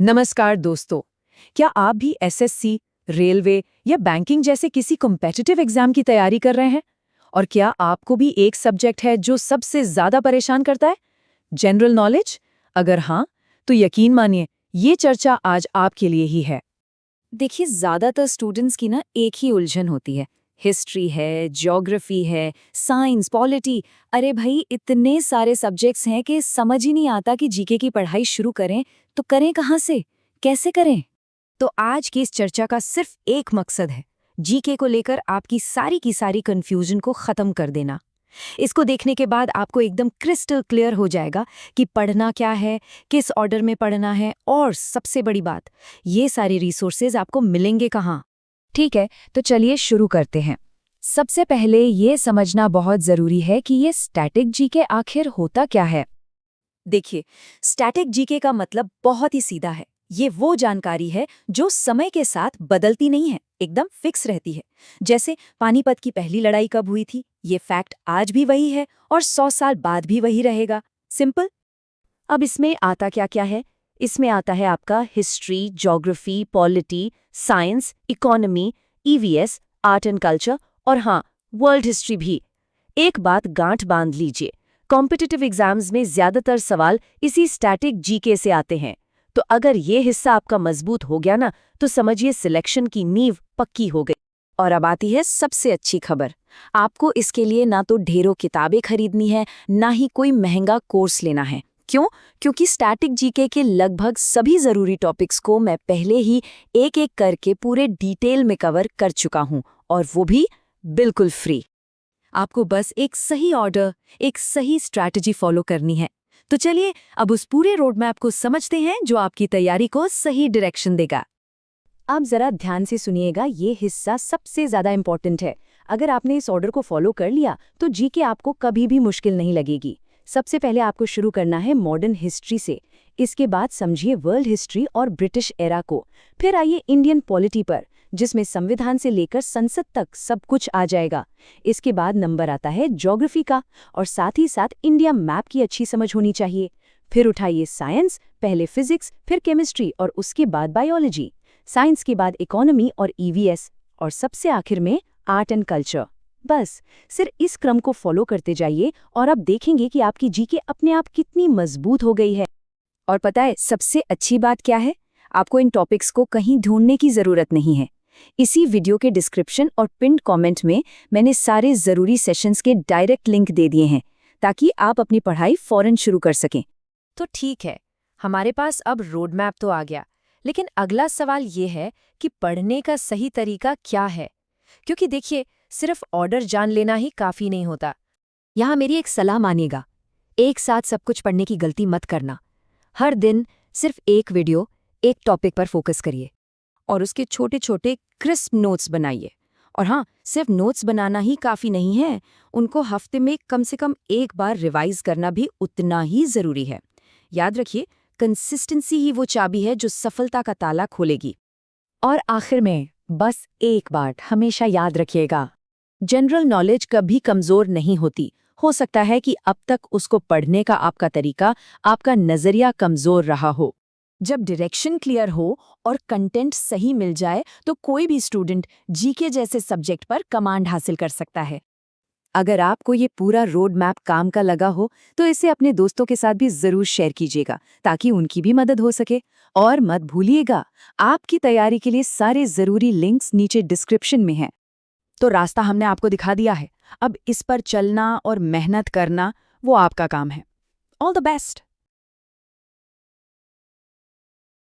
नमस्कार दोस्तों। क्या आप भी एसएससी, रेलवे या बैंकिंग जैसे किसी कॉम्पिटिटिव एग्जाम की तैयारी कर रहे हैं? और क्या आपको भी एक सब्जेक्ट है जो सबसे ज्यादा परेशान करता है, जनरल नॉलेज? अगर हाँ, तो यकीन मानिए ये चर्चा आज आपके लिए ही है। देखिए, ज़्यादातर स्टूडेंट्स की ना एक ही उलझन होती है। हिस्ट्री है, ज्योग्राफी है, साइंस, पॉलिटी। अरे भाई, इतने सारे सब्जेक्ट्स हैं कि समझ ही नहीं आता कि जीके की पढ़ाई शुरू करें तो करें कहाँ से, कैसे करें। तो आज की इस चर्चा का सिर्फ एक मकसद है, जीके को लेकर आपकी सारी की सारी कंफ्यूजन को खत्म कर देना। इसको देखने के बाद आपको एकदम क्रिस्टल क्लियर हो जाएगा कि पढ़ना क्या है, किस ऑर्डर में पढ़ना है, और सबसे बड़ी बात, ये सारी रिसोर्सेज आपको मिलेंगे कहाँ। ठीक है, तो चलिए शुरू करते हैं। सबसे पहले ये समझना बहुत जरूरी है कि ये स्टैटिक जीके आखिर होता क्या है। देखिए, स्टैटिक जीके का मतलब बहुत ही सीधा है। ये वो जानकारी है जो समय के साथ बदलती नहीं है, एकदम फिक्स रहती है। जैसे पानीपत की पहली लड़ाई कब हुई थी, ये फैक्ट आज भी वही है और 100 साल बाद भी वही रहेगा। सिंपल। अब इसमें आता क्या क्या है? इसमें आता है आपका history, geography, polity, science, economy, EVS, art and culture, और हाँ, वर्ल्ड हिस्ट्री भी। एक बात गांठ बांध लीजिए, कॉम्पिटिटिव एग्जाम्स में ज्यादातर सवाल इसी स्टैटिक जीके से आते हैं। तो अगर ये हिस्सा आपका मजबूत हो गया ना, तो समझिए सिलेक्शन की नींव पक्की हो गई। और अब आती है सबसे अच्छी खबर। आपको इसके लिए ना तो ढेरों किताबें खरीदनी है, ना ही कोई महंगा कोर्स लेना है। क्यों? क्योंकि स्टैटिक जीके के लगभग सभी जरूरी टॉपिक्स को मैं पहले ही एक एक करके पूरे डिटेल में कवर कर चुका हूं, और वो भी बिल्कुल फ्री। आपको बस एक सही ऑर्डर, एक सही स्ट्रैटेजी फॉलो करनी है। तो चलिए अब उस पूरे रोड मैप को समझते हैं जो आपकी तैयारी को सही डायरेक्शन देगा। अब जरा ध्यान से सुनिएगा, ये हिस्सा सबसे ज्यादा इंपॉर्टेंट है। अगर आपने इस ऑर्डर को फॉलो कर लिया तो जीके आपको कभी भी मुश्किल नहीं लगेगी। सबसे पहले आपको शुरू करना है मॉडर्न हिस्ट्री से। इसके बाद समझिए वर्ल्ड हिस्ट्री और ब्रिटिश एरा को। फिर आइए इंडियन पॉलिटी पर, जिसमें संविधान से लेकर संसद तक सब कुछ आ जाएगा। इसके बाद नंबर आता है ज्योग्राफी का, और साथ ही साथ इंडिया मैप की अच्छी समझ होनी चाहिए। फिर उठाइए साइंस, पहले फिजिक्स, फिर केमिस्ट्री और उसके बाद बायोलॉजी। साइंस के बाद इकोनॉमी और ईवीएस, और सबसे आखिर में आर्ट एंड कल्चर। बस सिर्फ इस क्रम को फॉलो करते जाइए और आप देखेंगे कि आपकी जीके अपने आप कितनी मजबूत हो गई है। और पता है सबसे अच्छी बात क्या है? आपको इन टॉपिक्स को कहीं ढूंढने की जरूरत नहीं है। इसी वीडियो के डिस्क्रिप्शन और पिन्ड कमेंट में मैंने सारे जरूरी सेशंस के डायरेक्ट लिंक दे दिए हैं, ताकि आप अपनी पढ़ाई फौरन शुरू कर सकें। तो ठीक है, हमारे पास अब रोड मैप तो आ गया, लेकिन अगला सवाल ये है कि पढ़ने का सही तरीका क्या है। क्योंकि देखिए, सिर्फ ऑर्डर जान लेना ही काफी नहीं होता। यहाँ मेरी एक सलाह मानिएगा, एक साथ सब कुछ पढ़ने की गलती मत करना। हर दिन सिर्फ एक वीडियो, एक टॉपिक पर फोकस करिए और उसके छोटे छोटे क्रिस्प नोट्स बनाइए। और हाँ, सिर्फ नोट्स बनाना ही काफ़ी नहीं है, उनको हफ्ते में कम से कम एक बार रिवाइज करना भी उतना ही ज़रूरी है। याद रखिए, कंसिस्टेंसी ही वो चाबी है जो सफलता का ताला खोलेगी। और आखिर में बस एक बात हमेशा याद रखिएगा, जनरल नॉलेज कभी कमज़ोर नहीं होती। हो सकता है कि अब तक उसको पढ़ने का आपका तरीका, आपका नज़रिया कमज़ोर रहा हो। जब डायरेक्शन क्लियर हो और कंटेंट सही मिल जाए तो कोई भी स्टूडेंट जीके जैसे सब्जेक्ट पर कमांड हासिल कर सकता है। अगर आपको ये पूरा रोड मैप काम का लगा हो तो इसे अपने दोस्तों के साथ भी जरूर शेयर कीजिएगा, ताकि उनकी भी मदद हो सके। और मत भूलिएगा, आपकी तैयारी के लिए सारे जरूरी लिंक्स नीचे डिस्क्रिप्शन में हैं। तो रास्ता हमने आपको दिखा दिया है, अब इस पर चलना और मेहनत करना वो आपका काम है। All the best.